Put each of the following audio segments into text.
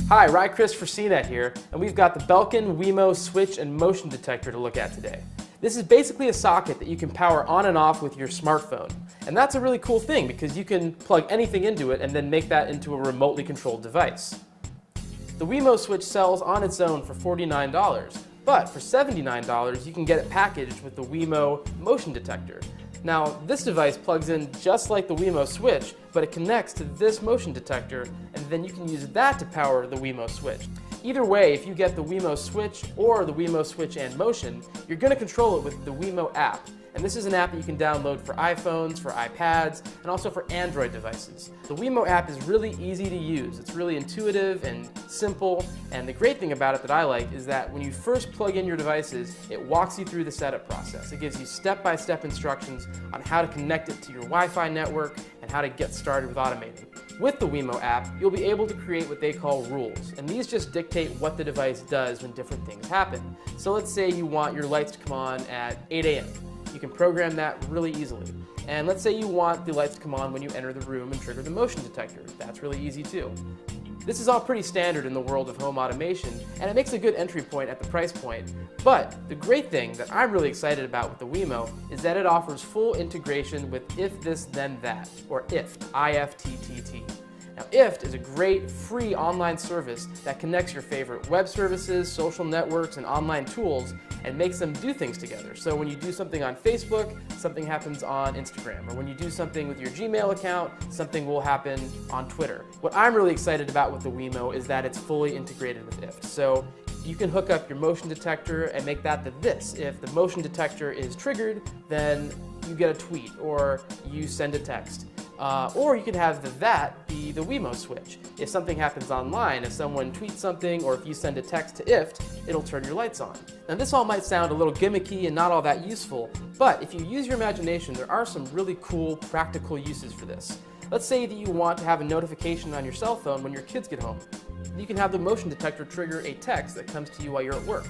Hi, Chris for CNET here, and we've got the Belkin Wemo switch and motion detector to look at today. This is basically a socket that you can power on and off with your smartphone. And that's a really cool thing because you can plug anything into it and then make that into a remotely controlled device. The Wemo switch sells on its own for $49, but for $79 you can get it packaged with the Wemo motion detector. Now, this device plugs in just like the Wemo switch, but it connects to this motion detector, and then you can use that to power the Wemo switch. Either way, if you get the Wemo switch or the Wemo switch and motion, you're going to control it with the Wemo app. And this is an app that you can download for iPhones, for iPads, and also for Android devices. The Wemo app is really easy to use. It's really intuitive and simple, and the great thing about it that I like is that when you first plug in your devices, it walks you through the setup process. It gives you step-by-step instructions on how to connect it to your Wi-Fi network and how to get started with automating. With the Wemo app, you'll be able to create what they call rules, and these just dictate what the device does when different things happen. So let's say you want your lights to come on at 8 a.m. You can program that really easily. And let's say you want the lights to come on when you enter the room and trigger the motion detector. That's really easy too. This is all pretty standard in the world of home automation, and it makes a good entry point at the price point. But the great thing that I'm really excited about with the Wemo is that it offers full integration with If This Then That, or IFTTT, I-F-T-T-T. Now, IFT is a great free online service that connects your favorite web services, social networks, and online tools and makes them do things together. So when you do something on Facebook, something happens on Instagram. Or when you do something with your Gmail account, something will happen on Twitter. What I'm really excited about with the Wemo is that it's fully integrated with IFT. So you can hook up your motion detector and make that the this. If the motion detector is triggered, then you get a tweet or you send a text. Or you could have the that be the Wemo switch. If something happens online, if someone tweets something, or if you send a text to IFT, it'll turn your lights on. Now this all might sound a little gimmicky and not all that useful, but if you use your imagination, there are some really cool practical uses for this. Let's say that you want to have a notification on your cell phone when your kids get home. You can have the motion detector trigger a text that comes to you while you're at work.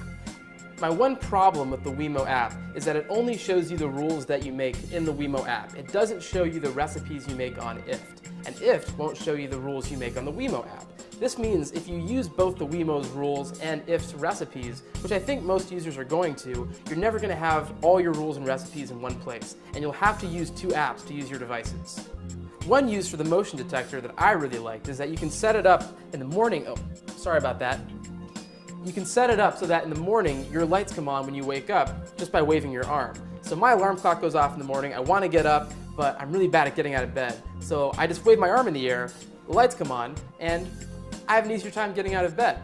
My one problem with the Wemo app is that it only shows you the rules that you make in the Wemo app. It doesn't show you the recipes you make on IFT, and IFT won't show you the rules you make on the Wemo app. This means if you use both the Wemo's rules and IFT's recipes, which I think most users are going to, you're never going to have all your rules and recipes in one place, and you'll have to use two apps to use your devices. One use for the motion detector that I really liked is that you can set it up in the morning. Oh, sorry about that. You can set it up so that in the morning your lights come on when you wake up just by waving your arm. So my alarm clock goes off in the morning, I want to get up, but I'm really bad at getting out of bed. So I just wave my arm in the air, the lights come on, and I have an easier time getting out of bed.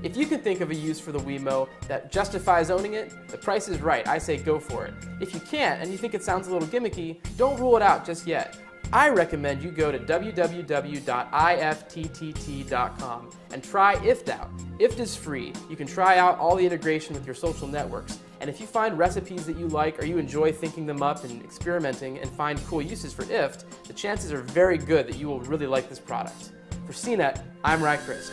If you can think of a use for the Wemo that justifies owning it, the price is right. I say go for it. If you can't and you think it sounds a little gimmicky, don't rule it out just yet. I recommend you go to www.ifttt.com and try IFT out. IFT is free. You can try out all the integration with your social networks. And if you find recipes that you like or you enjoy thinking them up and experimenting and find cool uses for IFT, the chances are very good that you will really like this product. For CNET, I'm Chris.